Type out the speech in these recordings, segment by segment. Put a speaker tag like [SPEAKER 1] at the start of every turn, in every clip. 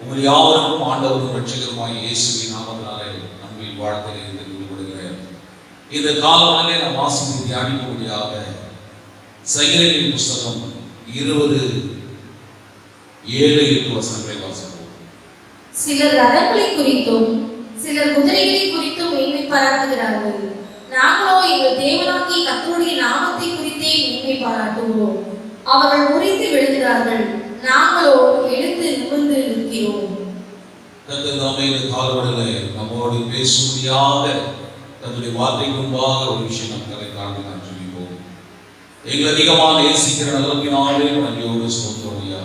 [SPEAKER 1] உங்கள் யாவருக்கும் ஆண்டவரும் ரட்சகருமாய் இயேசுவின் நாமத்தினாலே அன்பின் வாழ்க்கையை தெரிந்து கொள்கிறேன். இந்த காலங்களிலே நாம் வாசித்து தியானிக்கும்படியாக சங்கீதங்களின் புஸ்தகம் 20:7-8 வசனங்களை வாசிப்போம்.
[SPEAKER 2] சிலர் ரதங்களை குறித்தும் சிலர் குதிரைகளை குறித்தும் மேன்மை பாராட்டுகிறார்கள். நாங்களோ எங்கள் தேவனாகிய கர்த்தருடைய நாமத்தை குறித்தே மேன்மை பாராட்டுவோம். அவர்கள் முறிந்து விழுகிறார்கள், நாங்களோ எழுந்து நிமிர்ந்து நிற்கிறோம்.
[SPEAKER 1] கர்த்தர் தாமே இந்த காலவெளியிலே நம்மோடு பேசும்படியாக தன்னுடைய வார்த்தைக்கு முன்பாக ஒரு விஷயம் நமக்கு காண்பிக்க சொல்லிப்போம். எங்களை அதிகமாக நேசிக்கிற நல்லபினாலே நன்றியோடு ஸ்தோத்திரம் ஐயா.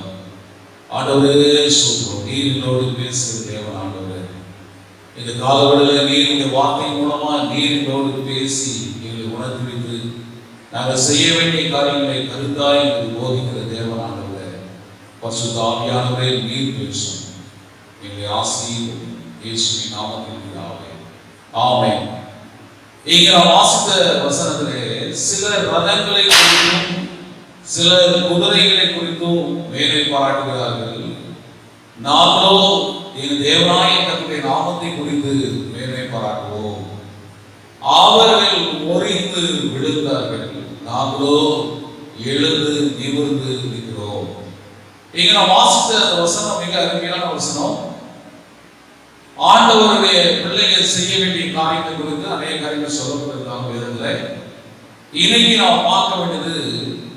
[SPEAKER 1] ஆண்டவரே ஸ்தோத்திரம், நீர் என்னோடு பேசுகிற தேவன் ஆண்டவரே. இந்த காலவெளியிலே நீர் இந்த வார்த்தை மூலமா நீர் என்னோடு பேசி எங்களை உணர்ந்து நாங்கள் செய்ய வேண்டிய காரியங்களை கருத்தாய் எங்களுக்கு போதிக்கிற தேவன் ஆண்டவரே. பரிசுத்த ஆவியானவரே நீர் பேசும், எங்களை ஆசீர்வதியும் இயேசுவின் நாமத்தில் பிதாவே, ஆமென். இங்க நாம் வாசித்த வசனத்திலே சிலர் ரதங்களை குறித்தும் சிலர் குதிரைகளை குறித்தும் மேன்மை பாராட்டுகிறார்கள். நாங்களோ எங்கள் தேவனாய கர்த்தருடைய நாமத்தை குறித்து மேன்மை பாராட்டுவோம். அவர்கள் முறிந்து விழுந்தார்கள், நாங்களோ எழுந்து நிமிர்ந்து இருக்கிறோம். இங்க நாம் வாசித்த வசனம் மிக அருமையான வசனம். ஆண்டவருடைய பிள்ளைகள் செய்ய வேண்டிய காரியங்கள் குறித்து அநேக காரியங்கள் சொல்லப்பட்டிருக்காங்க வேதத்துல. இன்னைக்கு நாம் பார்க்க வேண்டியது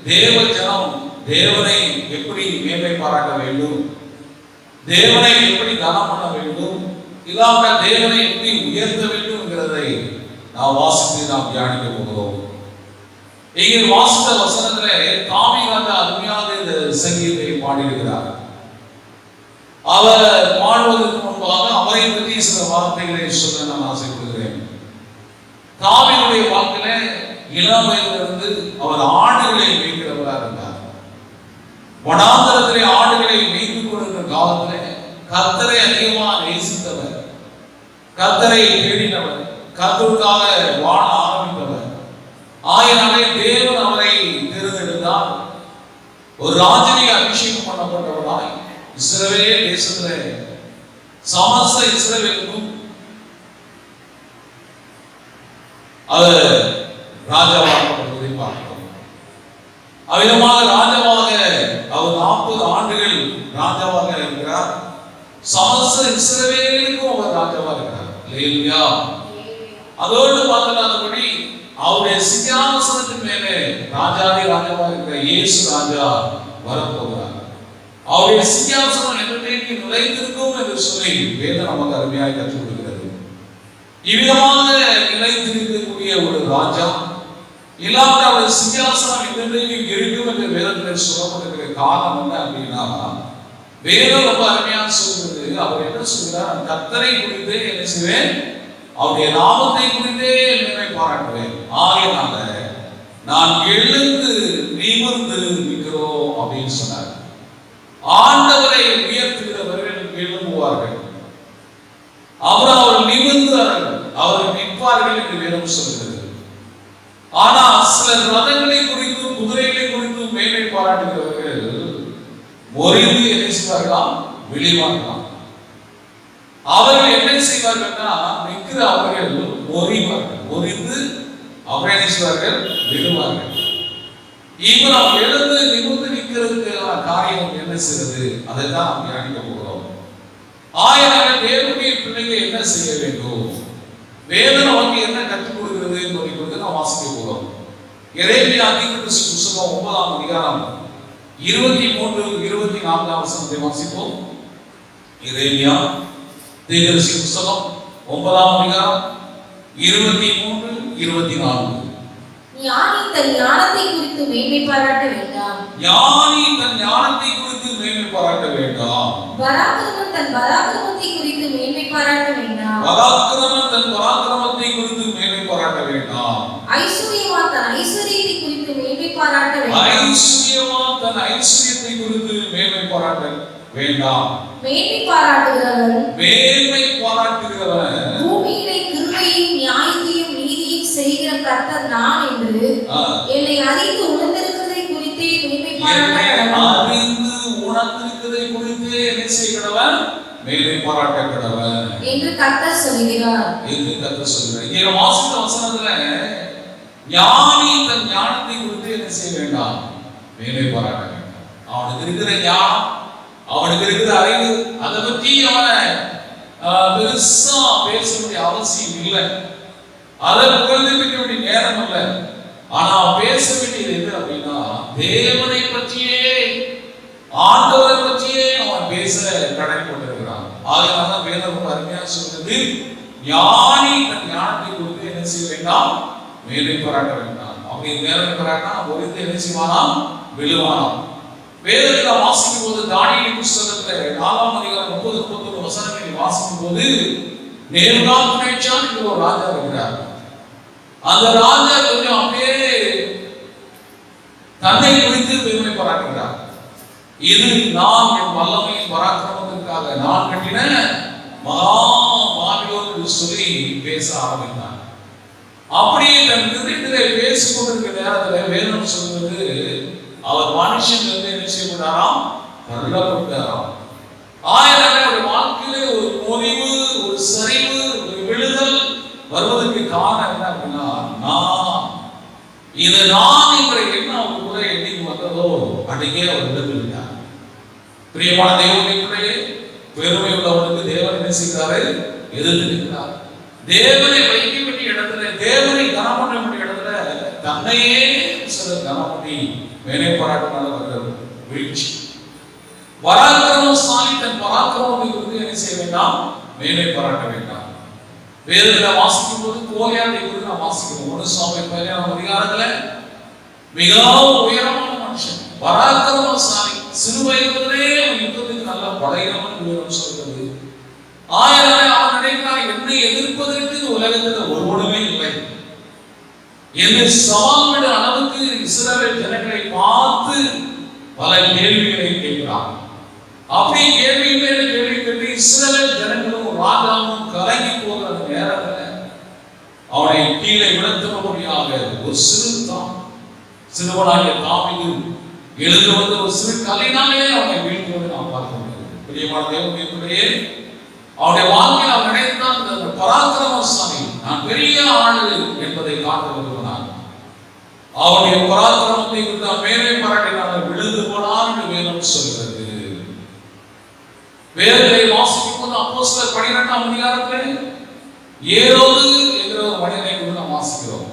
[SPEAKER 1] தேவ ஜனம் தேவனை எப்படி மேன்மை பாராட்ட வேண்டும், தேவனை எப்படி கனம் பண்ண வேண்டும், இல்லாமல் தேவனை எப்படி உயர்த்த வேண்டும் என்கிறதை நாம் வாசித்து நாம் தியானிக்க போகிறோம். இங்கே வாசித்த வசனத்திலே தாவீது அருமையாக இந்த சங்கீதத்தை பாடியிருக்கிறார். அவர் பாடுவதற்கு முன்பாக அவரை பற்றி சில வார்த்தைகளை சொல்ல நான் ஆசைப்படுகிறேன். தாவீதுடைய வாழ்க்கையில இளம் வயதிலிருந்து அவர் ஆடுகளை மேய்க்கிறவராக இருந்தார். வனாந்தரத்திலே ஆடுகளை மேய்த்து கொண்டிருக்கிற காலத்திலே கர்த்தரை அதிகமாக நேசித்தவர், கர்த்தரை தேடினவர், கர்த்தருக்காக வாழ ஆரம்பித்தவர். ஆயினாலே தேவன் அவரை தேர்ந்தெடுத்தார். ஒரு ராஜரீக அபிஷேகம் பண்ணப்பட்டவராய் இஸ்ரவேல் தேசத்திலே சமஸ்த இஸ்ரவேலுக்கும் அவர் ராஜாவாக்கப்படுவதை பார்க்கிறோம். அவ்விதமாக ராஜாவாக அவர் 40 ஆண்டுகள் ராஜாவாக இருக்கிறார். சமஸ்த இஸ்ரவேலுக்கும் அவர் ராஜாவாக இருக்கிறார். அல்லேலூயா. அதோடு பார்த்தபடி அவருடைய சிங்காசனத்தின் மேலே ராஜாதி ராஜாவாக இருக்கிற இயேசு ராஜா வரப்போகிறார். அவருடைய சிங்காசனம் என்றைக்கு நிலைத்திருக்கும் என்று சொல்லி வேதம் நமக்கு அருமையாக கற்றுக் கொடுக்கிறது. இவ்விதமாக நிலைத்திருக்கக்கூடிய ஒரு ராஜா இல்லாத அவருடைய சிங்காசனம் என்றைக்கு இருக்கும் என்று வேதத்தில் சொல்லப்பட்டிருக்கிற காரணம் என்ன அப்படின்னா, வேதம் ரொம்ப அருமையாக சொல்கிறது. அவர் என்ன சொல்கிறார்? கர்த்தரை குறித்து என்ன செய்வேன்? அவருடைய நாமத்தை குறித்தே என்னை பாராட்டுவேன். ஆகையினால நான் எழுந்து நிமிர்ந்து நிற்கிறோம் அப்படின்னு சொன்னார். ஆண்டவரை உயர்த்துகிறவர்கள் எழும்புவார்கள், அவர் நிமிர்ந்தார்கள், அவர் நிற்பார்கள் என்று வேதம் சொல்கிறது. ஆனால் சிலர் ரதங்களை குறித்தும் குதிரைகளை குறித்தும் மேன்மை பாராட்டுகிறவர்கள் முறிந்து என்ன செய்வார்களாம்? விழிவார்களாம். அவர்கள் என்ன செய்வார்கள்னா, நிற்கிற அவர்கள் முறிவார்கள், முறிந்து அவர்கள் என்ன செய்வார்கள்? விழுவார்கள். இப்ப நாம் எழுந்து நிமிர்ந்து நிற்கிறதுக்கான காரியம் என்ன செய்வது? அதை தான் நாம் தியானிக்க போகிறோம். ஆயிரம் தேவனுடைய பிள்ளைகள் என்ன செய்ய வேண்டும்? வேதம் நமக்கு என்ன கற்றுக் கொடுக்கிறது என்பதை குறித்து நாம் வாசிக்க போகிறோம். எரேமியா தீர்க்கதரிசி புத்தகம் 9ஆம் அதிகாரம் 23, 24 வசனத்தை வாசிப்போம். எரேமியா தீர்க்கதரிசி புத்தகம் 9ஆம் அதிகாரம் 23, 24.
[SPEAKER 2] ஞானி தன் ஞானத்தை குறித்து மேன்மை பாராட்ட வேண்டாம்.
[SPEAKER 1] ஞானி தன் ஞானத்தை குறித்து மேன்மை பாராட்ட வேண்டாம்.
[SPEAKER 2] பராக்கிரமன் தன் பராக்கிரமத்தை குறித்து மேன்மை பாராட்ட வேண்டாம்.
[SPEAKER 1] பராக்கிரமன் தன் பராக்கிரமத்தை குறித்து மேன்மை பாராட்ட வேண்டாம்.
[SPEAKER 2] ஐஸ்வர்யவான் தன் ஐஸ்வர்யத்தை குறித்து மேன்மை பாராட்ட வேண்டாம்.
[SPEAKER 1] ஐஸ்வர்யவான் தன் ஐஸ்வர்யத்தை குறித்து மேன்மை பாராட்ட வேண்டாம்.
[SPEAKER 2] மேன்மை பாராட்டுகிறவன் பூமியிலே கிருபையும் நியாயத்தையும் நீதியும் செய்கிற கர்த்தர் நான் என்று என்னை அறிந்து உணர்ந்திருக்கிறதை குறித்தே மேன்மை
[SPEAKER 1] பாராட்ட கடவன்
[SPEAKER 2] என்று கர்த்தர் சொல்கிறார்.
[SPEAKER 1] இங்கே வாசித்த வசனத்துல ஞானி தன் ஞானத்தை குறித்து என்ன செய்ய வேண்டாம்? மேன்மை பாராட்ட வேண்டாம். அவனுக்கு இருக்கிற ஞானம், அவனுக்கு இருக்கிற அறிவு, அதை பற்றி அவனை பெருசா பேச வேண்டிய அவசியம் இல்லை. அதை புகழ்ந்து வைக்க வேண்டிய நேரம் இல்லை. ஆனா பேச வேண்டியது எது அப்படின்னா, தேவனை பற்றியே, ஆண்டவரை பற்றியே அவன் பேச கடமைப்பட்டிருக்கிறான். ஆகையால்தான் வேதம் அருமையா சொல்றது, ஞானி தன் ஞானத்தை குறித்து என்ன செய்ய வேண்டாம்? மேன்மை பாராட்ட வேண்டாம். அப்படி மேன்மை பாராட்டினா ஒருத்து என்ன செய்வானாம்? விழுவானாம். வேதத்தில் வாசிக்கும் போது தானியேல் புத்தகத்துல 4ஆம் அதிகாரம் 30, 31 வசனங்களை வாசிக்கும் போது நேபுகாத்நேச்சார் என்ற ஒரு ராஜா இருக்கிறார். அந்த ராஜா கொஞ்சம் அப்படியே தன்னை குறித்து பெருமை பாராட்டுகிறார். இது நான் என் வல்லமையின் பராக்கிரமத்திற்காக நான் கட்டின மகா பாபிலோன் என்று சொல்லி பேச ஆரம்பித்தார். அப்படியே தன் நிறுத்திலே பேசிக் கொண்டிருக்கிற நேரத்தில் வேதம் சொல்வது, அவர் மனுஷன் வந்து என்ன செய்யப்பட்டாராம்? தள்ளப்பட்டாராம். ஆயிரம் வாழ்க்கையிலே ஒரு முறிவு, ஒரு சரிவு, ஒரு விழுதல் வருவதற்கு காரணம் என்ன அப்படின்னா, நான் என்ற எண்ணம் அவர் கூட என்னைக்கு வந்ததோ அன்றைக்கே அவர் விழுந்துவிட்டார். பிரியமான தேவனுடைய பிள்ளையே, பெருமை உள்ளவனுக்கு தேவன் என்ன செய்கிறாரு? எதிர்த்து நிற்கிறார். தேவனை வைக்க வேண்டிய இடத்துல, தேவனை கனம் பண்ண வேண்டிய இடத்துல தன்னையே சிலர் கனம் பண்ணி மேலே பாராட்டினால வருகிறது வீழ்ச்சி. பராக்கிரமசாலி தன் பராக்கிரமத்தை குறித்து என்ன செய்ய வேண்டாம்? மேலே பாராட்ட வேண்டாம். வேதத்தில் வாசிக்கும் போது கோலியாத்தை குறித்து நாம் வாசிக்கிறோம். 1 சாமுவேல் 17ஆம் அதிகாரத்துல மிகவும் உயரமான மனுஷன், பராக்கிரமசாலி, சிறு வயதிலே யுத்தத்துக்கு நல்ல படையினவன் வேதம் சொல்கிறது. ஆயிரம் அவன் நினைக்கிறான், என்னை எதிர்ப்பதற்கு உலகத்தில் ஒருவனுமே இல்லை என்று சவால் விட அளவுக்கு இஸ்ரவேல் ஜனங்களை பார்த்து பல கேள்விகளை கேட்கிறான். அப்படி கேள்வி மேல கேள்வி கேட்டு இஸ்ரவேல் ஜனங்களும் ராஜாவும் கலங்கி போகிற நேரத்தில் அவனை கீழே விழுத்தபடியாக ஒரு சிறுவனாகிய தாவீது எழுந்து வந்து ஒரு சிறு கல்லினாலே அவனை வீழ்த்துவதை நாம் பார்க்க முடியும். பிரியமான தேவனுடைய பிள்ளையே, அவனுடைய வாழ்க்கையில் அவன் நினைத்தான், இந்த பராக்கிரமசாலி, நான் பெரிய ஆளு என்பதை காட்ட விரும்பினான். அவனுடைய பராக்கிரமத்தை குறித்து மேலே பாராட்டினான், விழுந்து போனான் என்று வேதம் சொல்கிறது. வேதத்தை வாசிக்கும் போது அப்போஸ்தலர் 12ஆம் அதிகாரத்தில் ஏரோது என்கிற ஒரு மனிதனை குறித்து நாம் வாசிக்கிறோம்.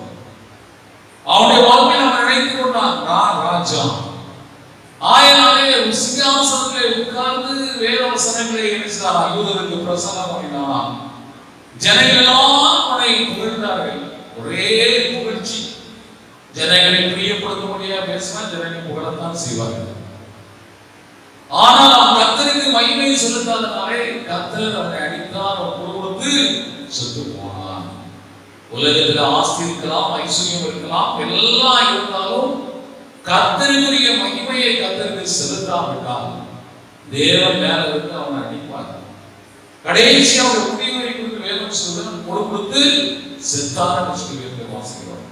[SPEAKER 1] ஆயனாலே ஒரு சிங்காசனத்திலே உட்கார்ந்து வேத வசனங்களை இணைச்சார். யூதருக்கு பிரசங்கம் பண்ணினான். ஜனங்கள் எல்லாம் அவனை புகழ்ந்தார்கள். ஒரே புகழ்ச்சி. ஜனங்களை பிரியப்படுத்தக்கூடிய பேசினா ஜனங்கள் புகழத்தான் செய்வார்கள். ஆனால் அவன் கர்த்தருக்கு மகிமை செலுத்தாதனாலே கர்த்தர் அவனை அடித்தார். அவன் குடும்பத்து செத்து போனான். உலகத்தில் ஆஸ்தி இருக்கலாம், ஐஸ்வர்யம் இருக்கலாம், எல்லாம் இருந்தாலும் கர்த்தருக்குரிய மகிமையை கர்த்தருக்கு செலுத்தாவிட்டால் தேவன் மேல இருந்து அவனை அடிப்பார். கடைசி அவருடைய முடிவை குறித்து வேதம் சொல்லுவது கொடுத்து செத்தான சொல்லி வாசிக்கிறோம்.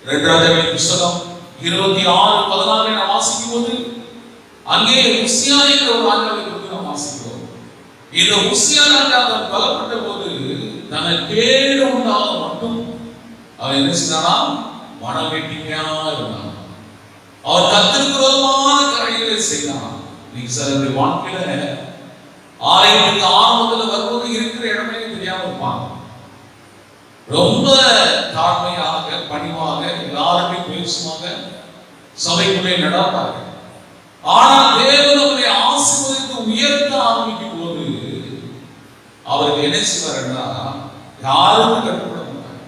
[SPEAKER 1] 2 ராஜாக்களின் புத்தகம் 26:16 நாம் வாசிக்கும் போது அங்கே உசியா என்ற ஒரு ராஜாவை குறித்து நாம் வாசிக்கிறோம். இந்த உசியா ராஜா பலப்பட்ட போது தனக்கு கேடு உண்டாக மட்டும் அவன் என்ன செய்தானா? மனவேட்டிமையா இருந்தான். அவர் கர்த்தருக்கு விரோதமான காரியங்களை செய்தான். நீங்க சிலருடைய வாழ்க்கையில ஆலயத்துக்கு ஆரம்பத்தில் வரும்போது இருக்கிற இடமே தெரியாம இருப்பாங்க. ரொம்ப தாழ்மையாக பணிவாக எல்லாருமே பேசுவாங்க, சபைக்குள்ளே நடப்பாங்க. ஆனால் தேவன் அவரை ஆசீர்வதித்து உயர்த்த ஆரம்பிக்கும் போது அவருக்கு என்ன செய்வார்னா, யாருக்கும் கட்டுப்பட மாட்டாங்க.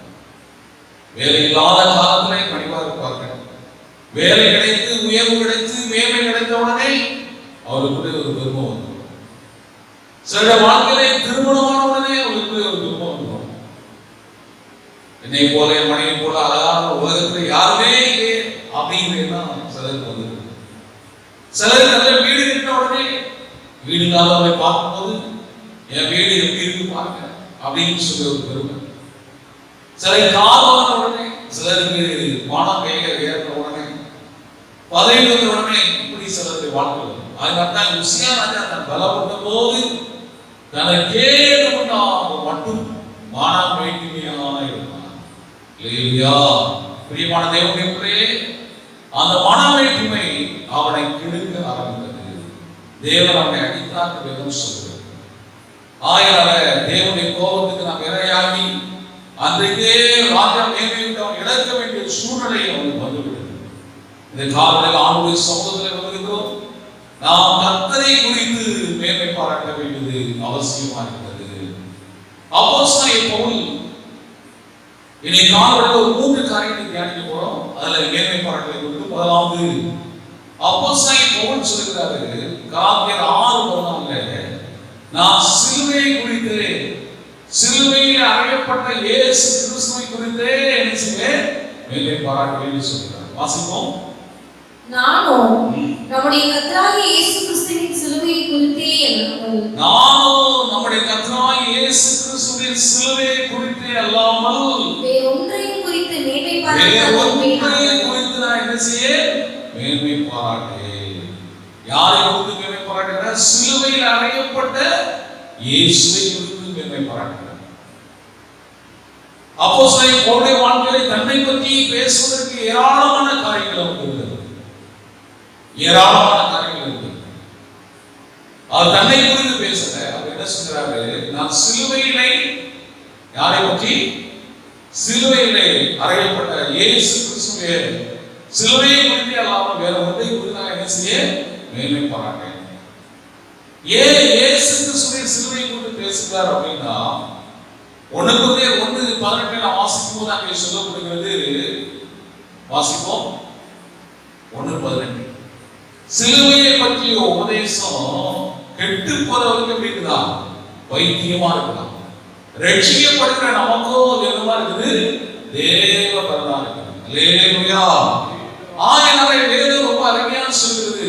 [SPEAKER 1] வேலை இல்லாத காலத்திலே பணிவாக இருப்பார்கள். வேலை கிடைத்து உயர்வு கிடைத்து மேன்மை கிடைத்த உடனே அவருக்கு ஒரு விருப்பம் வந்துடும். சில வாழ்க்கையிலே திருமணமான உடனே அவருக்கு ஒரு விருப்பம் வந்துடும். என்னை போல என் மனைவி போல அழகான உலகத்தில் யாருமே இல்லை அப்படின்னு சிலருக்கு வந்து, சிலர் நல்ல வீடு கட்ட உடனே வீடு இல்லாதவரை பார்க்கும்போது என் வீடு எப்படி இருக்கு பாருங்க அப்படின்னு சொல்லி ஒரு பெருமை. சிலர் காரணமான உடனே, சிலருக்கு பணம் கையில ஏற்ற உடனே, பதவி வந்த உடனே இப்படி சிலருடைய வாழ்க்கை வரும். அதனால்தான் உசியா ராஜா தன் பலப்பட்ட போது தனக்கு கேடு உண்டாக மட்டும் மானம் வேண்டுமையாக இருந்தான். இல்லையா பிரியமான தேவனுடைய பிள்ளையே, அந்த மன வேற்றுமை அவனை கெடுக்க ஆரம்பித்தது. தேவன் அவனை அடித்தார் வேதம் சொல்கிறது. ஆயினால தேவனுடைய கோபத்துக்கு நாம் இரையாகி அன்றைக்கே ராஜா மேன்மையிட்டு அவன் இழக்க வேண்டிய சூழ்நிலை அவனுக்கு வந்துவிட்டது. இந்த காலத்தில் ஆண்டுடைய சமூகத்தில் வருகிறோம். நாம் கர்த்தரை குறித்து மேன்மை பாராட்ட வேண்டியது அவசியமாக இருக்கிறது. அப்போஸ்தலனாகிய பவுல் இன்னைக்கு காலையில் ஒரு 3 காரியங்களை தியானிக்க போறோம். அதுல மேன்மை பாராட்டலை குறித்து முதலாவது அப்போஸ்தலனாகிய பவுல் சொல்கிறாரு, கலாத்தியர் 6:14, நான் சிலுவையை குறித்து, சிலுவையில் அறையப்பட்ட இயேசு கிறிஸ்துவை குறித்தே என்ன செய்வேன்? மேன்மை பாராட்டுவேன் சொல்கிறார். வாசிப்போம்.
[SPEAKER 2] நானும் நம்முடைய கர்த்தராகிய இயேசு கிறிஸ்துவின் சிலுவையை குறித்தே அல்லாமல்,
[SPEAKER 1] நானும் நம்முடைய கர்த்தராகிய இயேசு கிறிஸ்துவின் சிலுவையை குறித்தே அல்லாமல்
[SPEAKER 2] வேறொன்றையும் குறித்து மேன்மை
[SPEAKER 1] குறித்து நான் என்ன செய்ய? மேன்மை பாராட்டேன். யாரை குறித்து மேன்மை பாராட்டுகிறார்? சிலுவையில் அறையப்பட்ட இயேசுவை குறித்து மேன்மை பாராட்டுகிறார். அப்போஸ்தலன் பவுலுடைய வாழ்க்கையை தன்னை பற்றி பேசுவதற்கு ஏராளமான காரியங்கள் இருக்கிறது. ஏராளமான காரியங்கள் இருக்கிறது. அவர் தன்னை குறித்து பேசல. அவர் என்ன சொல்றாரு? நான் சிலுவையிலே, யாரை பற்றி? சிலுவையிலே அறையப்பட்ட இயேசு கிறிஸ்துவே சிலுவையை குறித்து அல்லாமல் வேற ஒன்றை குறித்து நான் என்ன செய்ய? மேன்மை பாராட்டேன். ஏன் இயேசு கிறிஸ்துவை சிலுவையை குறித்து பேசுகிறார் அப்படின்னா, 1 கொரிந்தியர் 1:18 நாம் வாசிக்கும் போது அங்கே சொல்லப்படுகிறது. வாசிப்போம். 1:18. சிலுவையை பற்றிய உபதேசம் கெட்டு போறவருக்கு எப்படி இருக்குதா? வைத்தியமா இருக்கலாம். ரட்சிக்கப்படுகிற நமக்கும் என்னமா இருக்குது? தேவ பலனா இருக்குது. அல்லேலூயா. ஆயனாலே வேதம் ரொம்ப அருமையா சொல்கிறது.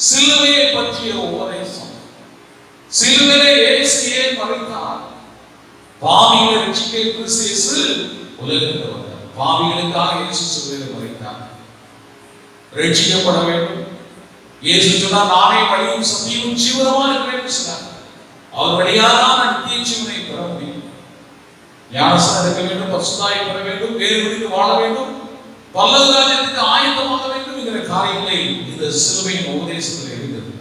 [SPEAKER 1] சிலுவையை பற்றிய உபதேசம், சிலுவையிலே இயேசு ஏன் மரித்தார்? பாவிகளை ரட்சிக்க கிறிஸ்து உலகத்தில் வந்தார். பாவிகளுக்காக இயேசு சிலுவையில் மரித்தார். ரட்சிக்கப்பட வேண்டும். இயேசு சொன்னார், நானே வழியும் சத்தியமும் ஜீவனுமாக இருக்கிறேன் சொன்னார். அவர் வழியாக தான் நித்திய ஜீவனை பெற முடியும். ஞானஸ்நானம் எடுக்க வேண்டும், பரிசுத்தாய் பெற வேண்டும், வேறு விடுத்து வாழ வேண்டும், பல்லவ ராஜ்யத்துக்கு ஆயத்தமாக வேண்டும் என்கிற காரியங்களை இந்த சிலுவையின் உபதேசத்தில் இருந்தது.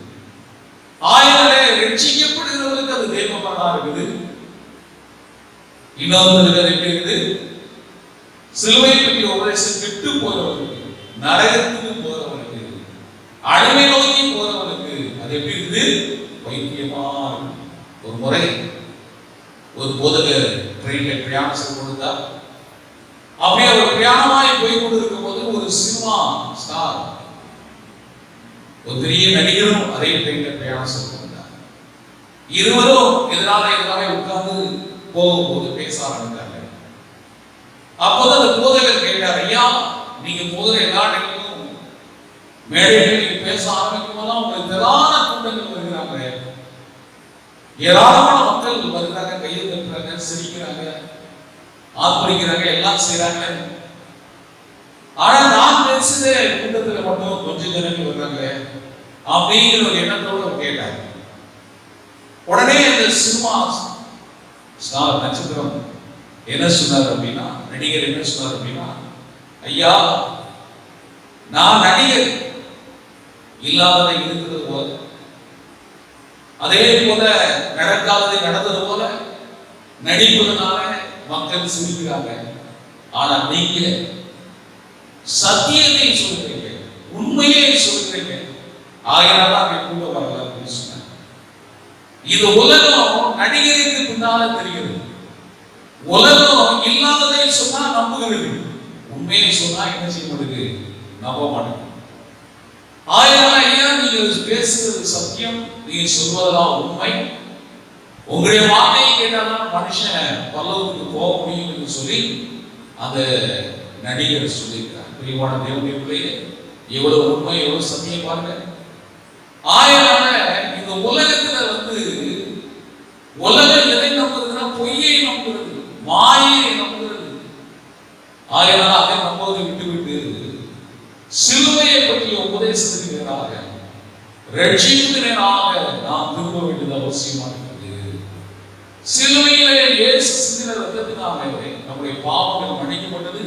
[SPEAKER 1] ஆயனாலே ரட்சிக்கப்படுகிறவர்களுக்கு அது தேவபலனா இருக்குது. இன்னொரு எப்படி இருக்குது? சிலுவை பற்றிய உபதேசம் கெட்டு போறவர்களுக்கு, நரகத்துக்கு போறவர்களுக்கு அழிவை நோக்கி போறவனுக்கு அது எப்படி இருக்குது? வைத்தியமா. ஒரு முறை ஒரு போதகர் ட்ரெயின்ல பிரயாணம் செய்து கொடுத்தா, அப்படியே ஒரு பிரயாணமாய் போய் கொண்டிருக்கும் போது ஒரு சினிமா ஸ்டார், ஒரு பெரிய நடிகரும் அதே ட்ரெயின்ல பிரயாணம் செய்து கொடுத்தார். இருவரும் எதிராக உட்கார்ந்து போகும்போது பேச ஆரம்பித்தாங்க. அப்போது அந்த போதகர் கேட்டார், ஐயா, நீங்க போகிற எல்லா இடங்களும் மேடைகளில் பேச ஆரம்பிக்கும் போதெல்லாம் உங்களுக்கு பிரதான கூட்டங்கள் வருகிறாங்க, ஏராளமான மக்கள் வருகிறாங்க, கையை தட்டுறாங்க, சிரிக்கிறாங்க, ஆத்மரிக்கிறாங்க, எல்லாம் செய்யறாங்க. ஆனா நான் பேசுற கூட்டத்துல மட்டும் கொஞ்சம் ஜனங்கள் வர்றாங்க அப்படிங்கிற ஒரு எண்ணத்தோடு கேட்டாங்க. உடனே அந்த சினிமா ஸ்டார் நட்சத்திரம் என்ன சொன்னார் அப்படின்னா, நடிகர் என்ன சொன்னார் அப்படின்னா, ஐயா, நான் நடிகர் இல்லாததை இருக்கிறது போல, அதே போல நடக்காததை நடந்தது போல நடிப்பதனால மக்கள் சிரிக்கிறாங்க. ஆனா நீங்க சத்தியத்தை சொல்றீங்க, உண்மையை சொல்றீங்க, ஆயிரம் கூட வரல அப்படின்னு சொன்னாங்க. இது உலகம் நடிகருக்கு பின்னால தெரிகிறது. உலகம் இல்லாததை சொன்னா நம்புகிறது, உண்மையை சொன்னா என்ன செய்ய மாட்டேங்குது? நம்ப மாட்டேங்குது. ஆயிரம் ஐயா, நீங்க பேசுறது சத்தியம், நீங்க சொல்வதெல்லாம் உண்மை, உங்களுடைய வார்த்தையை கேட்டாதான் மனுஷன் பல்லவத்துக்கு போக முடியும் என்று சொல்லி அந்த நடிகர் சொல்லியிருக்கார். பிரியமான தேவனுடைய பிள்ளையே, எவ்வளவு உண்மை, எவ்வளவு சத்தியம் பாருங்க. ஆயிரம் இந்த உலகத்துல உலகம் எதை நம்புறதுன்னா பொய்யை நம்புறது, மாயை நம்புறது. ஆயிரம் அதை நம்புவதை விட்டுவிட்டு சிலுவையை பற்றிய உபதேசத்துக்கு நேராக, ரட்சிப்புக்கு நேராக நாம் திரும்ப வேண்டியது அவசியமாக இருக்கிறது. சிலுவையிலே இயேசு சிந்தின ரத்தத்தினாலே நம்முடைய பாவங்கள் மன்னிக்கப்பட்டது,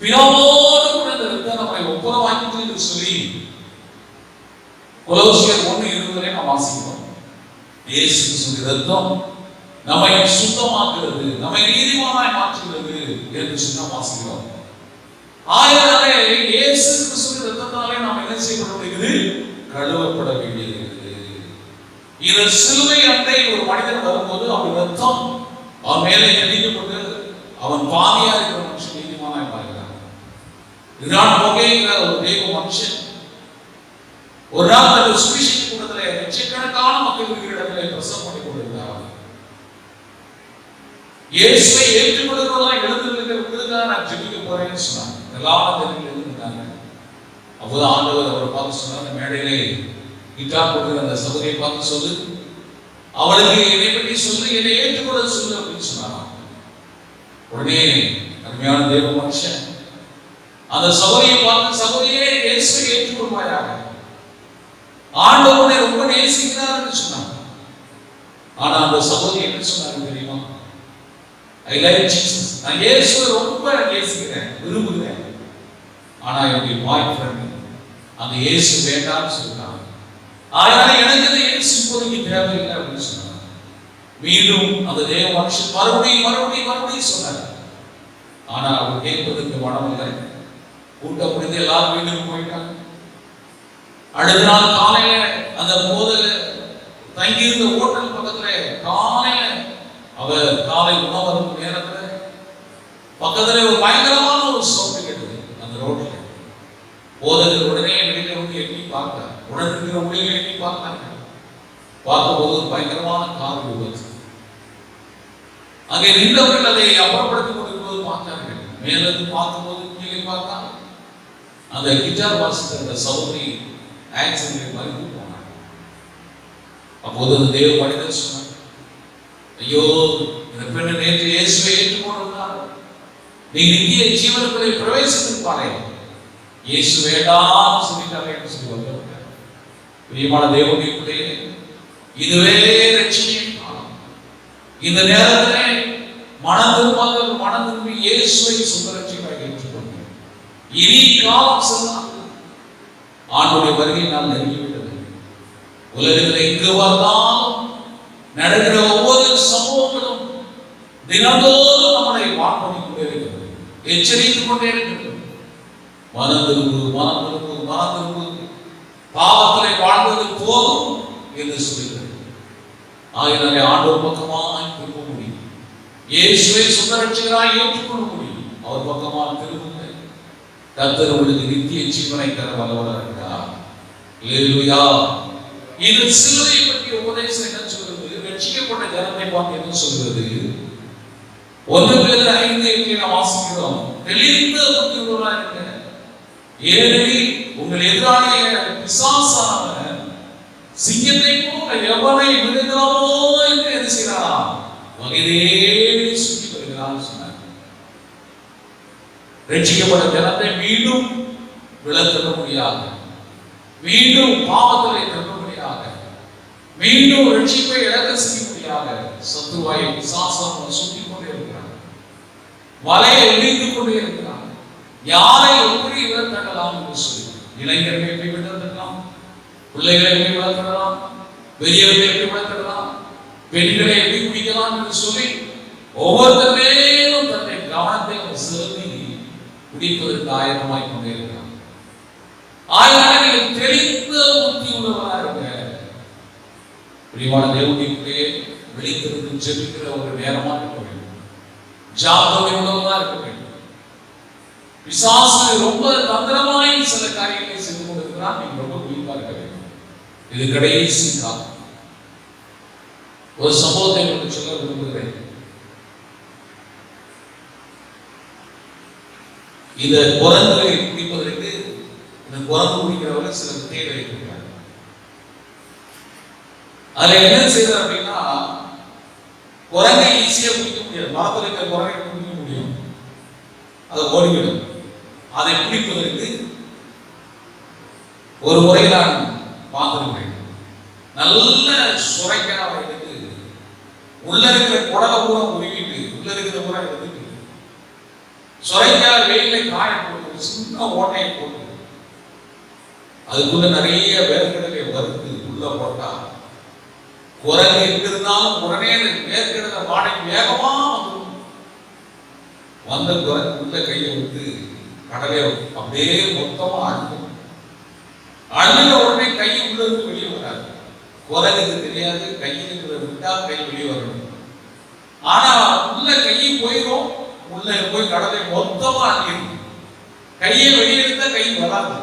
[SPEAKER 1] பிதாவோடு கூட இந்த ரத்தம் நம்மை ஒப்புரவாக்கிட்டு என்று சொல்லி கொலோசியர் 1:20 நாம் வாசிக்கிறோம். இயேசு கிறிஸ்துவின் ரத்தம் நம்மை சுத்தமாக்குகிறது, நம்மை நீதிமானாய் மாற்றுகிறது என்று சொன்ன வாசிக்கிறோம். ஆயிரமே இயேசு கிறிஸ்துவின் ரத்தத்தாலே நாம் என்ன செய்யப்பட வேண்டியது? கழுவப்பட வேண்டியது. இந்த சிலுவை அண்டை ஒரு மனிதன் வரும்போது அவன் ரத்தம் அவன் மேலே தெளிக்கப்பட்டு அவன் பாவியா இருக்கிற மனுஷன் நீதிமானாய் மாறுகிறான். இதுதான் போகைங்கிற ஒரு தெய்வ மனுஷன் ஒரு நாள் அந்த சுவிசேஷ கூட்டத்திலே லட்சக்கணக்கான மக்கள் இருக்கிற இடத்திலே பிரசங்கம் பண்ணி கொண்டிருந்தார். இயேசுவை ஏற்றுக்கொள்கிறவர்களாக எழுந்திருக்கிறவர்களுக்காக நான் ஜெபிக்க போறேன்னு சொன்னாங்க. எல்லா ஜனங்களும் எழுந்திருந்தாங்க. அப்போது ஆண்டவர் அவரை பார்த்து சொன்னார், அந்த மேடையிலே கிட்டார் போடுகிற அந்த சகோதரியை பார்த்து சொல்லு, அவளுக்கு என்னை பற்றி சொல்லு, என்னை ஏற்றுக்கொள்ள சொல்லு அப்படின்னு சொன்னாராம். உடனே அருமையான தேவ மனுஷன் அந்த சகோதரியை பார்த்து, சகோதரியே, இயேசுவை ஏற்றுக்கொள்வாயாக, ஆண்டவரை ரொம்ப நேசிக்கிறார் என்று சொன்னாங்க. ஆனா அந்த சகோதரி என்ன சொன்னாங்க தெரியுமா? I like Jesus. நான் இயேசுவை ரொம்ப நேசிக்கிறேன், விரும்புகிறேன். ஆனா என்னுடைய பாய் ஃப்ரெண்ட் அந்த இயேசு வேண்டாம்னு சொல்லிட்டாங்க. அதனால எனக்கு இந்த இயேசு இப்போதைக்கு தேவையில்லை அப்படின்னு சொன்னாங்க. மீண்டும் அந்த தேவ மனுஷன் மறுபடியும் சொன்னார். ஆனா அவர் கேட்பதற்கு மனம் இல்லை. கூட்டம் முடிந்து எல்லாரும் வீட்டுக்கு போயிட்டாங்க. அடுத்த நாள் காலையில அந்த போதக தங்கியிருந்த ஹோட்டல் பக்கத்துல காலையில அவர் காலை உணவு நேரத்துல பக்கத்துல ஒரு பயங்கரமான ஒரு சவுண்ட் கேட்டது அந்த ரோட்ல. போதகர் உடனே வெளியில வந்து எண்ணி பார்த்தார். உடனே இருக்கிற முடியல எண்ணி பார்த்தாங்க. பார்க்கும்போது ஒரு பயங்கரமான கார் விபத்து. அங்கே நின்றவர்கள் அதை அப்புறப்படுத்திக் கொண்டிருப்பது பார்த்தார்கள். மேலிருந்து பார்க்கும்போது கீழே பார்த்தாங்க. அந்த கிட்டார் வாசித்த அந்த சகோதரி ஆக்சிடென்ட் மறித்து போனாங்க. அப்போது அந்த தேவ மனிதர் சொன்னார், ஐயோ, இந்த பெண்ணு நேற்று இயேசுவை ஏற்றுக்கொண்டிருந்தார், நீ நித்திய ஜீவனுக்குள்ளே பிரவேசித்திருப்பாரே, இயேசு வேண்டாம் சொல்லிட்டாரே என்று சொல்லி வந்தார். பிரியமான தேவனுடைய பிள்ளையே, இதுவே ரட்சிப்பின் காலம். இந்த நேரத்திலே மனம் திரும்பி இயேசுவை சொந்த ரட்சிப்பாக ஏற்றுக்கொண்டு இனி காலம் செல்லாம் ஆண்டுடைய வருகை நாம் நெருங்கிவிட்டது. உலகத்தில் எங்கு வந்தாலும் நடக்கிற ஒவ்வொரு சம்பவங்களும் தினந்தோறும் நம்மளை வார்த்தை கொண்டே இருக்கிறது, எச்சரித்துக் கொண்டே இருக்கிறது. மனம் திரும்பு. வேதம் சொல்கிறது. ஆகையினாலே ஆண்டவர் பக்கமாய் திரும்ப முடியும். இயேசுவை சொந்த ரட்சகராய் ஏற்றுக்கொள்ள முடியும். அவர் பக்கமாக திரும்புங்க. கர்த்தர் உங்களுக்கு நித்திய ஜீவனை தர வல்லவராக இருக்கிறார். அல்லேலூயா. இது சிலுவை பற்றிய உபதேசம் என்ன சொல்கிறது? ரட்சிக்கப்பட்ட ஜனத்தை பார்த்து என்ன சொல்கிறது? 1 பேதுரு 5:8 நாம் வாசிக்கிறோம். தெளிந்த புத்தி உள்ளவராய் இருங்க. ஏனெனில் உங்கள் எதிராளிய பிசாசானவன் சிங்கத்தை போல எவனை விழுகிறானோ என்று என்ன செய்கிறான்? வகைதேடி சுற்றி வருகிறான் சொன்னார். ரட்சிக்கப்பட்ட ஜனத்தை மீண்டும் விளக்க முடியாது, மீண்டும் பாவத்திலே திரும்ப முடியாது, மீண்டும் ரட்சிப்பை இழக்க செய்ய முடியாது. சத்துருவாயை பிசாசானவன் சுற்றி கொண்டே இருக்கிறான், வலையை எரிந்து கொண்டே இருக்கிறான். யாரை எப்படி விளக்கலாம் என்று சொல்லி இளைஞர்களை எப்படி விளக்கலாம், பிள்ளைகளை எப்படி வளர்க்கலாம், பெரியவர்களை எப்படி வளர்க்கலாம், பெண்களை எப்படி குடிக்கலாம் என்று சொல்லி ஒவ்வொருத்தர் மேலும் தன்னை கவனத்தை செலுத்தி குடிப்பதற்கு ஆயத்தமாய் கொண்டே இருக்கிறான். ஆயிரம் நீங்கள் தெரிந்த புத்தி உள்ளவராக இருங்க. பிரியமான தேவனுடைய வெளித்திருந்து ஜெபிக்கிற ஒரு நேரமாக இருக்க வேண்டும். ஜாபத்தை உள்ளவராக இருக்க வேண்டும். பிசாசு ரொம்ப தந்திரமாய் சில காரியங்களை செய்து கொண்டிருக்கிறான். நீங்க ரொம்ப குறிப்பா இருக்க வேண்டும். இது கடைசி காலம். ஒரு சம்பவத்தை உங்களுக்கு சொல்ல விரும்புகிறேன். இந்த குரங்குகளை குடிப்பதற்கு இந்த குரங்கு குடிக்கிறவங்க சில தேவையை கொடுக்கிறாங்க. அதுல என்ன செய்யறாரு அப்படின்னா, குரங்கை ஈஸியா குடிக்க முடியாது. மரத்தில் இருக்கிற குரங்கை குடிக்க முடியும், அதை ஓடிவிடும். அதை பிடிப்பதற்கு ஒரு முறை நான் பார்த்திருக்கிறேன். நல்ல சுரைக்காய் எடுத்து உள்ள இருக்கிற குடலை பூரா உருவிட்டு உள்ள இருக்கிற பூரா எடுத்துட்டு சுரைக்காய் வெயில காய போட்டு சின்ன ஓட்டையை போட்டு அதுக்குள்ள நிறைய வேர்க்கடலை வறுத்து உள்ள போட்டா குரங்கு எங்கிருந்தாலும் உடனே வேர்க்கடலை வாடகை வேகமா வந்த குரங்கு உள்ள கையை விட்டு கடலை அப்படியே மொத்தமா அழுக்கும். அழுத உடனே கை உள்ள இருந்து வெளியே வராது. குரங்குக்கு தெரியாது கையில் விட்டா கை வெளியே வரணும். ஆனா உள்ள கையை போயிடும், உள்ள போய் கடலை மொத்தமா அழியும். கையை வெளியெடுத்தா கை வராது,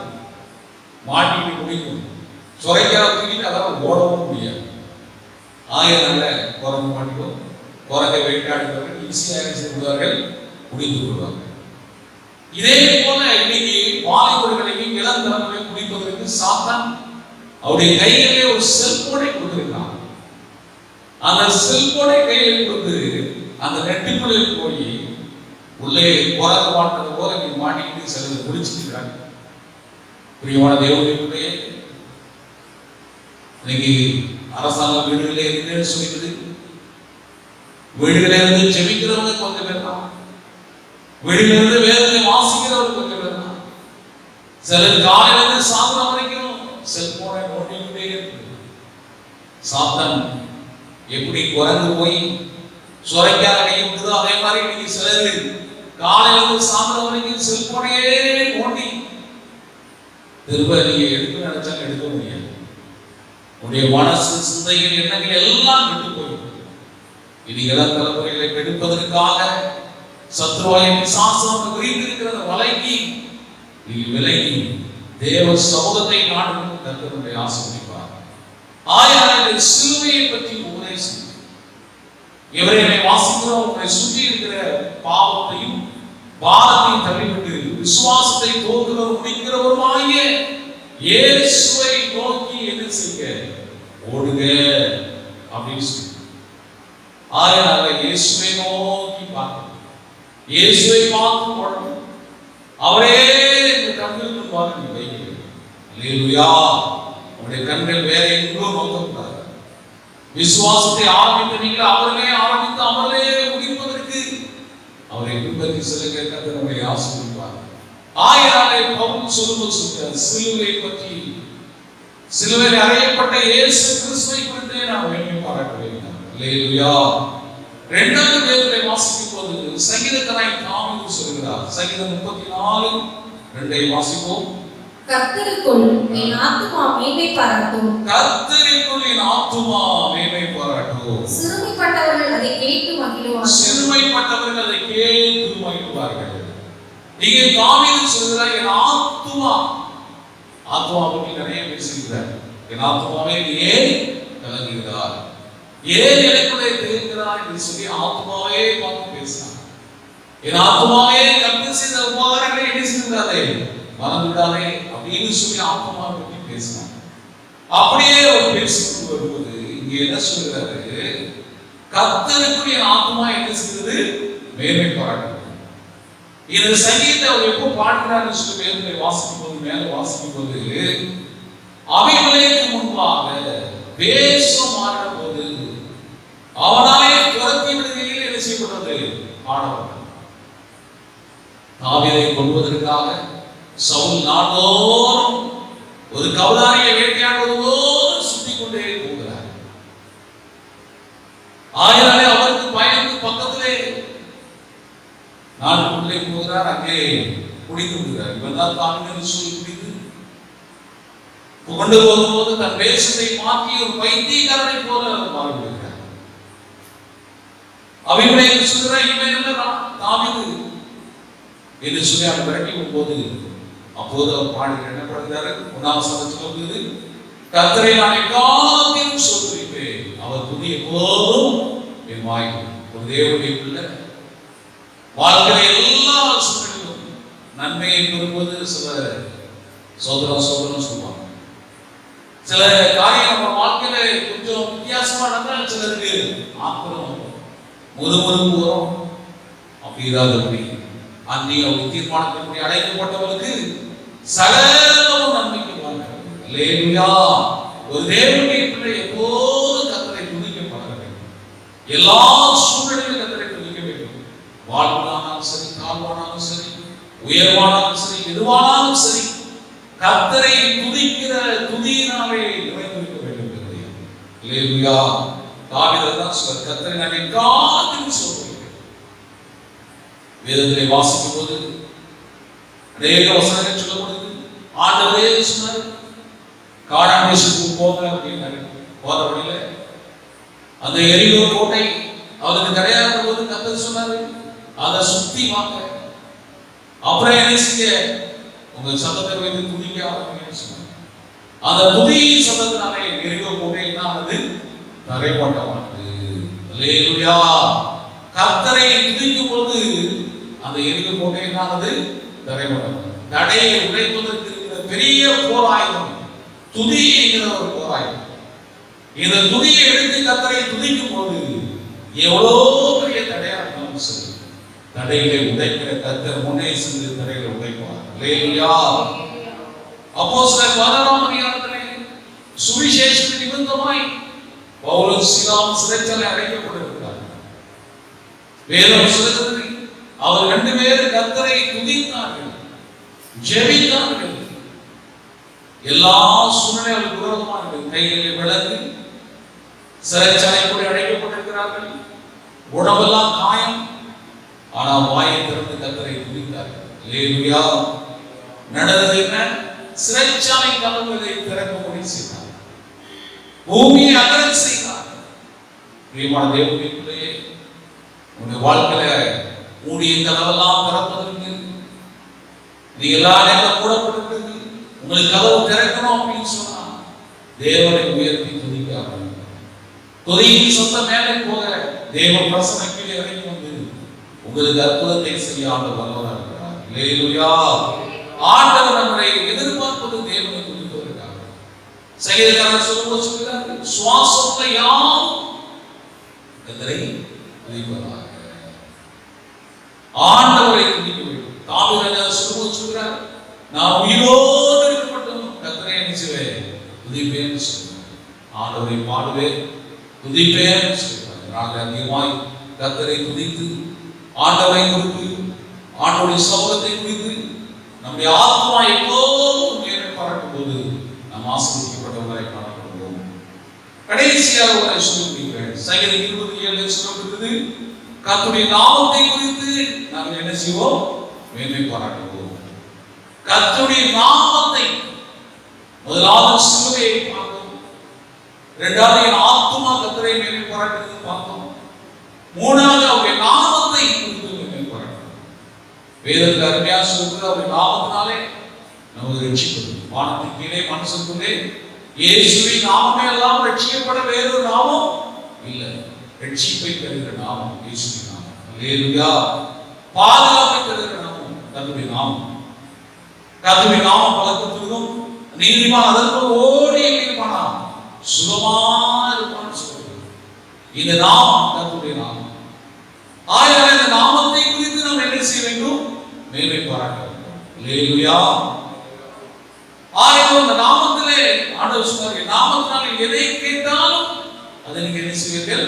[SPEAKER 1] மாட்டிட்டு குடிக்கும். சுரைக்காய் தூக்கிட்டு அதாவது ஓடவும் முடியாது. ஆயிரம் குரங்கு மாட்டிக்கும். குரங்கை வேட்டாடுபவர்கள் ஈஸியாக செய்வார்கள், குடித்து கொள்வார்கள். இதே போல இன்னைக்கு வாலிபர்களையும் இளம் தலைமுறை குடிப்பதற்கு சாத்தான் அவருடைய கையிலே ஒரு செல்போனை கொடுத்திருக்கான். அந்த செல்போனை கையில் கொடுத்து அந்த நெட்டுக்குள்ளில் போய் உள்ளே குரங்கு மாட்டது போல நீ மாட்டிக்கிட்டு சிலது குடிச்சிருக்கிறாங்க. பிரியமான தேவனுடைய இன்னைக்கு அரசாங்கம் வீடுகளே இருக்குன்னு சொல்லிடுது. வீடுகளே இருந்து ஜெபிக்கிறவங்க கொஞ்சம் பேர் தான், வீட்டிலிருந்து வேதனை வாசிக்கிறவர் கொஞ்சம் பேர் தான். சிலர் காலையிலிருந்து சாப்பிட வரைக்கும் செல்போனை நோண்டிக்கிட்டே இருக்கு. சாத்தான் எப்படி குரங்கு போய் சுரைக்காய் கையுண்டதோ அதே மாதிரி இன்னைக்கு சிலர் காலையிலிருந்து சாப்பிட வரைக்கும் செல்போனையே நோண்டி திரும்ப நீங்க எடுக்க நினைச்சாலும் எடுக்க முடியாது. உடைய மனசு சிந்தைகள் எண்ணங்கள் எல்லாம் கெட்டு போயிடும். இனி இளம் தலைமுறைகளை கெடுப்பதற்காக சத்ருவாயை பிசாசு விரிந்திருக்கிற வலைக்கு நீ விலகி தேவ சமூகத்தை நாடும் கர்த்தருடைய ஆசீர்வதிப்பார். ஆயிரம் சிலுவையை பற்றி உபதேசம். இவரை வாசிக்கிறோம். உங்களை சுற்றி இருக்கிற பாவத்தையும் பாரத்தையும் தள்ளிவிட்டு விசுவாசத்தை தோற்றுகிறவர் முடிக்கிறவருமாகிய இயேசுவை நோக்கி என்ன செய்ய ஓடுங்க அப்படின்னு சொல்லி ஆயிரம் இயேசுவை நோக்கி பார்க்கணும். இயேசுவை பார்த்து ஓடணும். அவரே இந்த கண்களுக்கு பார்த்து வைக்கிறது. அல்லேலூயா. அவருடைய கண்கள் வேற எங்கோ நோக்கக்கூடாது. விசுவாசத்தை ஆரம்பித்து நீங்கள் அவர்களே ஆரம்பித்து அவர்களே முடிப்பதற்கு அவரை பின்பற்றி செல்லுங்க. கர்த்தர் நம்மை ஆசீர்வதிப்பார். ஆயிராலே பவுல் சொல்லும்போது சிலுவை பற்றி, சிலுவையில் அறையப்பட்ட இயேசு கிறிஸ்துவை குறித்தே நாம் வேண்டிய பாராட்ட வேண்டும். அல்லேலூயா. 2 பேதுருவை வாசிக்கும் போது சங்கீதக்காரன் தாவீது சொல்கிறார். சங்கீதம் 34:2 வாசிப்போம்.
[SPEAKER 2] கர்த்தருக்குள் என் ஆத்துமா மேன்மை பாராட்டும்.
[SPEAKER 1] கர்த்தருக்குள் என் ஆத்துமா மேன்மை பாராட்டும்.
[SPEAKER 2] சிறுமைப்பட்டவர்கள் அதை கேட்டு மகிழுவார்கள்.
[SPEAKER 1] சிறுமைப்பட்டவர்கள் அதை கேட்டு மகிழுவார்கள். இங்கே தாவீது சொல்கிறார், என் ஆத்துமா, ஆத்துமா பற்றி நிறைய பேசுகிறார். என் ஆத்துமாவே ஏன் கலங்குகிறார், ஏன் எனக்குள்ளே தேங்குகிறார் என்று சொல்லி ஆத்துமாவே பார்த்து பேசினார். என் ஆத்துமாவே கர்த்தர் செய்த உபகாரங்களை என்ன செய்கிறாரே மறந்துவிடாதே அப்படின்னு சொல்லி ஆத்மா பற்றி பேசினார். அப்படியே அவர் பேசிட்டு வருவது இங்க என்ன சொல்கிறாரு, கர்த்தருக்குரிய ஆத்மா என்ன செய்கிறது, மேன்மை பாராட்டுகிறது. இந்த சங்கீதத்தை அவர் எப்போ பாடுகிறார்னு சொல்லி மேலே வாசிக்கும் போது அபிமெலேக்கு முன்பாக வேஷம் மாறின போது அவனாலே துரத்தி விடுகையில் என்ன செய்யப்பட்டது, பாடப்பட்டது. தாவீதை கொல்வதற்காக சவுல் நாள்தோறும் ஒரு கவலாரியை வேட்டையாடுவது போல் சுத்தி கொண்டே போகிறார். ஆயினாலே அவருக்கு பயந்து பக்கத்திலே நாட்டுக்குள்ளே போகிறார். அங்கே குடித்து விடுகிறார். இவன் தான் தாவீது சொல்லி குடித்து கொண்டு போகும்போது தன் வேஷத்தை மாற்றி ஒரு பைத்தியக்காரனை போல மாறிவிடுகிறார். அபிமெலேக்கு சொல்கிறார், இவன் என்ன தாவீது என்று சொல்லி அவன் விரட்டி போது அப்போது அவர் பாடுகிற என்ன பாடுகிறாரு, 1ஆம் வசனத்தில் சொல்லுது, கர்த்தரை நான் எக்காலத்திலும் ஸ்தோத்திரிப்பேன், அவர் துதி எப்போதும் என் வாயில். ஒரு தேவனுடைய பிள்ளை வாழ்க்கையில எல்லா சூழ்நிலையிலும் நன்மையை பெறும்போது சில சோதரம் சொல்லுவாங்க. சில காரியம் நம்ம வாழ்க்கையில கொஞ்சம் வித்தியாசமா நடந்தால் சிலருக்கு ஆத்திரம் முறுமுறுப்பு வரும். அப்படி இல்லாதபடி அந்நிய தீர்மானத்தின்படி அழைக்கப்பட்டவர்களுக்கு சகலமும் நன்மைக்கு வாழ்கிறது. அல்லேலூயா. ஒரு தேவனுடைய பிள்ளை எப்போதும் கர்த்தரை துதிக்க பழக வேண்டும். எல்லா சூழ்நிலையிலும் கர்த்தரை துதிக்க வேண்டும். வாழ்வானாலும் சரி, தாழ்வானாலும் சரி, உயர்வானாலும் சரி, எதுவானாலும் சரி, கர்த்தரை துதிக்கிற துதியினாலே நிறைந்திருக்க வேண்டும். அல்லேலூயா. தாவீது தான் சொல்றார், கர்த்தரை நான் எக்காலத்திலும் ஸ்தோத்திரிப்பேன். வேதத்திலே வாசிக்கும் போது அநேக வசனங்கள் சொல்லப்படுது. ஆண்டவரே சொன்னார், கானான் தேசத்துக்கு போங்க அப்படின்னாரு. போற வழியில அந்த எரிகோ கோட்டை அவருக்கு கிடையாத போது கர்த்தர் சொன்னாரு, அதை சுத்தி வாங்க, அப்புறம் என்ன செய்ய, உங்க சத்தத்தை வைத்து துதிக்க ஆரம்பிங்கன்னு சொன்னார். அந்த துதி சத்தத்தினாலே எரிகோ கோட்டை என்ன ஆனது, தரைப்பட்டமானது. அல்லேலூயா. கர்த்தரை துதிக்கும் போது அந்த எரிகோ கோட்டை என்ன ஆனது, தரைப்பட்டது. தடையை உடைப்பதற்கு இருக்கிற பெரிய போராயுதம் துதி என்கிற ஒரு போராயுதம். இந்த துதியை எடுத்து கர்த்தரை துதிக்கும் போது எவ்வளோ பெரிய தடையா இருந்தாலும் சரி, தடைகளை உடைக்கிற கர்த்தர் முன்னே சென்று தடைகளை உடைப்பார். அல்லேலூயா. அப்போஸ்தலர் 16ஆம் அதிகாரத்திலே சுவிசேஷத்தின் நிமித்தமாய் பவுலும் சீலாவும் சிறைச்சாலை அடைக்கப்பட்டிருக்கிறார்கள். வேதம் சொல்கிறது, அவர் 2 பேரும் கர்த்தரை துதித்தார்கள், ஜெபித்தார்கள். எல்லா சூழ்நிலைகளுக்கு விரோதமாக கைகளில் விலங்கு, சிறைச்சாலைக்குள்ளே அடைக்கப்பட்டிருக்கிறார்கள், உடம்பெல்லாம் காயம், ஆனால் வாயை திறந்து கர்த்தரை துதித்தார்கள். அல்லேலூயா. நடந்தது என்ன, சிறைச்சாலை கதவுகளை திறக்கும்படி செய்தார், பூமியை அகலச் செய்தார். பிரியமான தேவனுடைய பிள்ளையே, உங்களுடைய வாழ்க்கையில மூடிய கதவெல்லாம் திறப்பதற்கு நீ எல்லா நேரம் மூடப்பட்டிருக்கு, உங்களுக்கு கதவு திறக்கணும் அப்படின்னு சொன்னா தேவனை உயர்த்தி துதிக்க ஆரம்பிங்க. துதியின் சொந்த மேலே போக தேவ பிரசன்னம் கீழே இறங்கி வந்து உங்களுக்கு அற்புதத்தை செய்ய ஆண்டவர் வல்லவராக இருக்கிறார். அல்லேலூயா. ஆண்டவர் நம்மை எதிர்பார்ப்பது தேவனை துதிப்பதற்காக. சங்கீதக்காரர் சொல்லுகிறார், சுவாசத்தை யாவும் கர்த்தரை துதிப்பதாக. ஆண்டவரை துதிக்க வேண்டும். தாவீது சொல்லுகிறார், நான் உயிரோடு இருக்கப்பட்டும் கர்த்தரை நினைச்சுவேன் துதிப்பேன் சொல்லுவேன். ஆண்டவரை பாடுவேன் துதிப்பேன் சொல்லுவார். நாங்கள் அதிகமாய் கர்த்தரை துதித்து ஆண்டவரை குறித்து ஆண்டவருடைய சமூகத்தை குறித்து நம்முடைய ஆத்மா எப்போதும் மேன்மை பாராட்டும் போது நாம் ஆசீர்வதிக்கப்பட்டவரை காணப்படுவோம். கடைசியாக ஒரு சொல்லி முடிக்கிறேன். சங்கீதம் 27 சொல்லப்பட்டது, கர்த்தருடைய நாமத்தை குறித்து நாங்கள் என்ன செய்வோம், மேன்மை பாராட்டுவோம். கர்த்தருடைய நாமத்தை, முதலாவது சிலுவையை பார்த்தோம், இரண்டாவது என் ஆத்துமா கர்த்தரை மேன்மை பாராட்டுகிறது பார்த்தோம், மூணாவது அவருடைய நாமத்தை குறித்து மேன்மை பாராட்டுகிறோம். வேதத்தில் அருமையாக சொல்கிறது, அவருடைய நாமத்தினாலே நமக்கு ரட்சிப்பது. வானத்தின் கீழே மனுஷனுக்குள்ளே இயேசுவின் நாமமே எல்லாம் ரட்சிக்கப்பட வேறொரு நாமம் இல்லை. ரட்சிப்பை தருகிற நாமம் இயேசுவின் நாமம். அல்லேலூயா. பாதுகாப்பை தருகிற நாமம் கர்த்தருடைய நாமம். கர்த்தருடைய நாமம் பலத்திற்கும் நீதிமான் அதற்கு ஓடி இருப்பானா சுகமா இருப்பான்னு சொல்றது இந்த நாமம் கர்த்தருடைய நாமம். ஆகையால் இந்த நாமத்தை குறித்து நாம் என்ன செய்ய வேண்டும்? மேன்மை பாராட்ட வேண்டும். அல்லேலூயா. ஆகையால் இந்த நாமத்திலே ஆண்டவர் சொன்னார், நாமத்தினால் எதை கேட்டாலும் அதை நீங்க என்ன செய்வீர்கள்?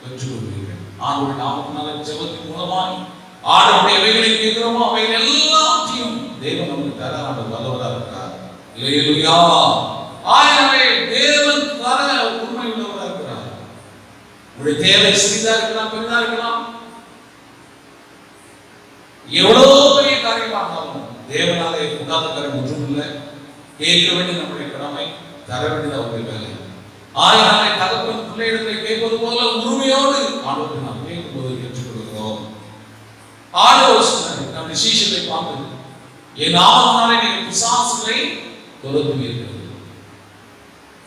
[SPEAKER 1] பெற்றுக்கொள்வீர்கள். ஆண்டவருடைய நாமத்தினால ஜெபத்தின் மூலமாய் ஆண்டவருடைய எவைகளை கேட்கிறோமோ அவைகள் எல்லாத்தையும் தேவன் நமக்கு தர ஆண்டவர் வல்லவராக இருக்கிறார். அல்லேலூயா. ஆகவே தேவன் தர உண்மை உள்ளவராக இருக்கிறார். உங்களுடைய தேவை சிறிதா இருக்கலாம், பெரிதா இருக்கலாம், எவ்வளவு பெரிய காரியமா இருந்தாலும் தேவனாலே உண்டாத காரியம் ஒன்றும் இல்லை. கேட்க வேண்டிய நம்முடைய கடமை, தர வேண்டியது அவருடைய வேலை. ஆயினாலே தகப்பன் பிள்ளைகளை கேட்பது போல உரிமையோடு ஆண்டவரை நாம் கேட்கும்போது ஏற்றுக்கொள்கிறோம். ஆண்டவர் சொன்னார், நம்முடைய சீஷரை பார்த்து, என் நாமத்தினாலே நீங்கள் பிசாசுகளை துரத்துவீர்கள்,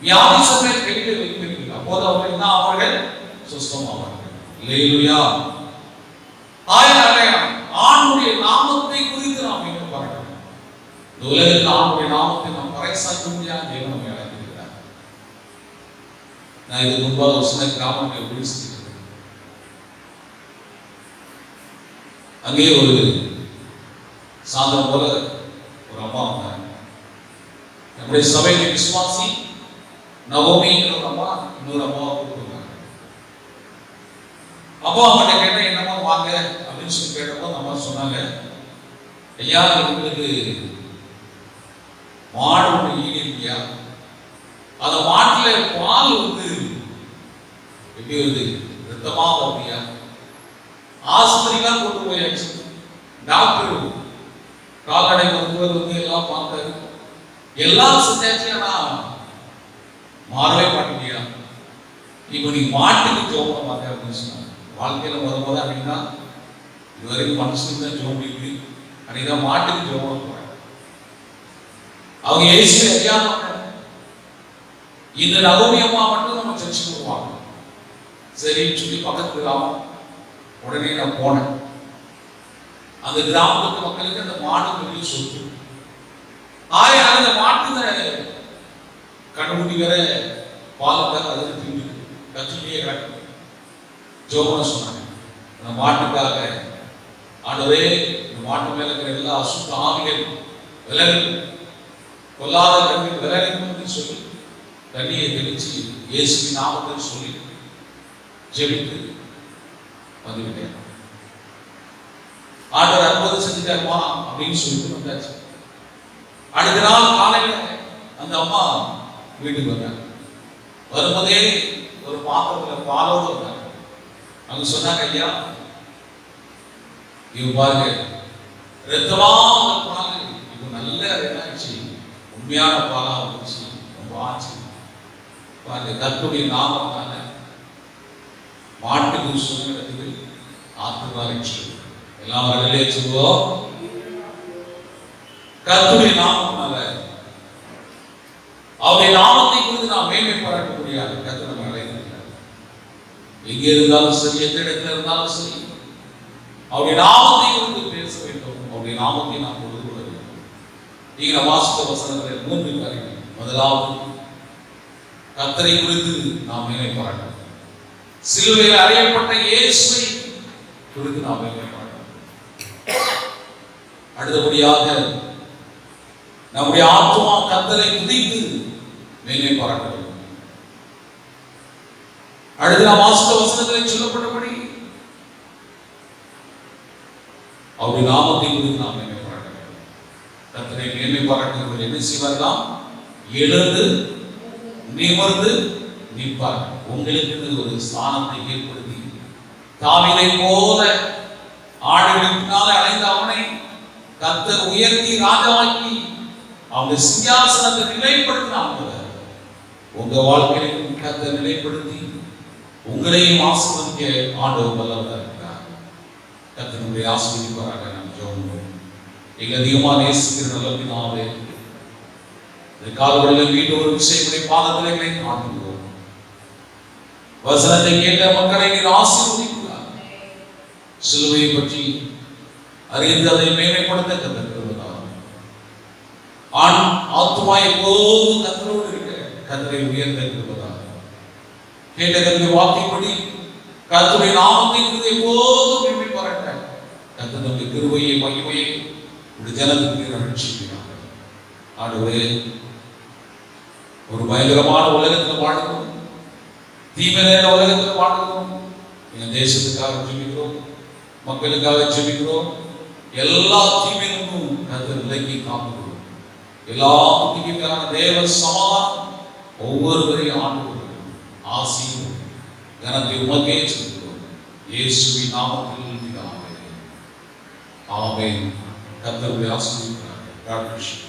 [SPEAKER 1] வியாதி சமயம் கையில் வைப்பீர்கள், அப்போது அவர்கள் சுஸ்தமாவார்கள். அல்லேலூயா. ஆயினாலே ஆண்டவருடைய நாமத்தை குறித்து நாம் மேன்மை பாராட்டணும். இந்த உலகத்தில் ஆண்டவருடைய நாமத்தை நாம் பறைசாற்ற முடியாது. தேவன் நம்மை அழைத்திருக்கிறார். நான் இது முன்பாக ஒரு சின்ன கிராமத்தில் பேசியிருக்கிறேன். அங்கே ஒரு சாதனம் போல ஒரு அம்மா வந்தாங்க. நம்முடைய சபையில விசுவாசி நவோமிங்கிற ஒரு அம்மா இன்னொரு அம்மாவை கூப்பிட்டுருந்தாங்க. அப்பா அம்மாட்ட கேட்டேன், என்னம்மா வாங்க அப்படின்னு சொல்லி கேட்டப்போ அந்த அம்மா சொன்னாங்க, ஐயா எங்களுக்கு மாடு ஒன்று ஈடு இருக்கியா, அந்த மாட்டுல பால் வந்து எப்படி வருது, ரத்தமா வருதியா, ஆஸ்பத்திரிலாம் கொண்டு போயாச்சு, டாக்டர் கால்நடை மருத்துவர் வந்து எல்லாம் பார்த்தாரு, எல்லாம் செஞ்சாச்சு, ஆனா மாறவே மாட்டேங்கியா, இப்போ நீ மாட்டுக்கு ஜோம் மாட்டேன் அப்படின்னு சொன்னாங்க. வாழ்க்கையில முத அப்படின்னா இது வரைக்கும் மனுஷனுக்கு தான் ஜோம் இருக்கு, அன்னைக்குதான் மாட்டுக்கு ஜோம் போறாங்க. அவங்க ஏசு அறியாம இந்த நவோமி அம்மா மட்டும் நம்ம சர்ச்சுக்கு வருவாங்க. சரின்னு சொல்லி பக்கத்து கிராமம் உடனே நான் போனேன். அந்த கிராமத்து மக்களுக்கு அந்த மாடு பெரிய சொத்து. ஆகையால் அந்த மாட்டு கண்ணுக்குட்டி வேற பாலுக்காக அதில் திரும்பி கத்திலேயே கிடக்கு. ஜோமனை சொன்னாங்க, அந்த மாட்டுக்காக ஆண்டவரே இந்த மாட்டு மேல இருக்கிற எல்லா அசுத்த ஆவிகள் விலகு, கொல்லாத கண்கள் விலகு சொல்லி தண்ணியை தெளிச்சு இயேசுவின் நாமத்தில் சொல்லி ஜெபித்து வந்துவிட்டேன். ஆண்டவர் அற்புதம் செஞ்சுட்டாருமா அப்படின்னு சொல்லிட்டு வந்தாச்சு. அடுத்த நாள் காலையில அந்த அம்மா வீட்டுக்கு வந்தாங்க. வரும்போதே ஒரு பாத்திரத்துல பாலோடு வந்தாங்க. அவங்க சொன்னாங்க, ஐயா இவ பாருங்க ரத்தமா பால் இப்போ நல்ல என்னாச்சு, உண்மையான பாலா வந்துச்சு, ரொம்ப ஆச்சு பாருங்க. கர்த்தருடைய நாமத்தால மாட்டுக்கு சுகத்துக்கு ஆத்துமாரிச்சு எல்லாம் வரலே சொல்லுவோம். கர்த்தருடைய நாமத்தால அவருடைய நாமத்தை குறித்து நாம் மேன்மை பாராட்ட முடியாது. கர்த்தர் நம்மை அழைத்திருக்கிறார். எங்கே இருந்தாலும் சரி, எந்த இடத்துல இருந்தாலும் சரி, அவருடைய நாமத்தை குறித்து பேச வேண்டும். அவருடைய நாமத்தை நாம் பொழுது கொள்ள வேண்டும். நீங்க வாசித்த வசனங்களில் 3 காரியங்கள். முதலாவது, கர்த்தரை குறித்து நாம் மேன்மை பாராட்டணும். சிலுவையில் அறையப்பட்ட இயேசுவை குறித்து நாம் மேன்மை பாராட்டணும். அடுத்தபடியாக நம்முடைய ஆத்துமா கர்த்தரை துதித்து மேன்மை பாராட்ட வேண்டும். அடுத்து நாம் வாசித்த வசனங்களில் சொல்லப்பட்டபடி அவருடைய நாமத்தை குறித்து நாம் மேன்மை பாராட்ட வேண்டும். கர்த்தரை மேன்மை பாராட்டுகிறவர்கள் என்ன செய்வார்களாம்? எழுந்து நிமிர்ந்து நிற்பார். உங்களுக்கு ஒரு ஸ்தானத்தை ஏற்படுத்தி தாவீதை போல ஆடுகளினால அடைந்த அவனை கர்த்தர் உயர்த்தி ராஜாவாக்கி அவருடைய சிங்காசனத்தை நிலைப்படுத்தினாங்க. உங்க வாழ்க்கையிலும் கர்த்தர் நிலைப்படுத்தி உங்களையும் ஆசீர்வதிக்க ஆண்டவர் வல்லவராக இருக்கிறார். கர்த்தருடைய ஆசீர்வதிப்பாராக. நாம் ஜெபம் பண்ணுவோம். எங்க அதிகமா நேசிக்கிற நல்ல பிதாவே, இந்த காலவெளியில் மீண்டும் ஒரு விஷயத்தை பாதங்களை காண்கிறோம். வசனத்தை கேட்ட மக்களை நீர் ஆசீர்வதிக்கிறார். சிலுவையை பற்றி அறிந்து அதை மேன்மைப்படுத்த கற்றுக்கொள்வதால் ஆண் ஆத்மா எப்போதும் கத்தரோடு இருக்க கத்தரை உயர்ந்த இருப்பதாக கேட்ட கருத்தை வாக்கின்படி கர்த்தருடைய நாமத்தை எப்போதும் மேன்மை பாராட்ட கர்த்தருடைய கிருபையை மகிமையை ஒரு ஜனத்துக்கு ரட்சிக்கிறார். ஆண்டவரே, ஒரு பயங்கரமான உலகத்தில் வாழ்கிறோம், தீமையான உலகத்தில் வாழ்கிறோம். எங்கள் தேசத்துக்காக ஜெபிக்கிறோம், மக்களுக்காக ஜெபிக்கிறோம். எல்லா தீமையிலும் கர்த்தர் விலக்கி காக்கிறோம். எல்லா தீமைக்கான தேவ சமாதானம் ஒவ்வொருவரையும் ஆண்டு ஆசீர்வதியும் கனத்தை உமக்கே செலுத்துகிறோம். இயேசுவின் நாமத்தில் பிதாவே, ஆமென். கர்த்தருடைய ஆசீர்வாதம்.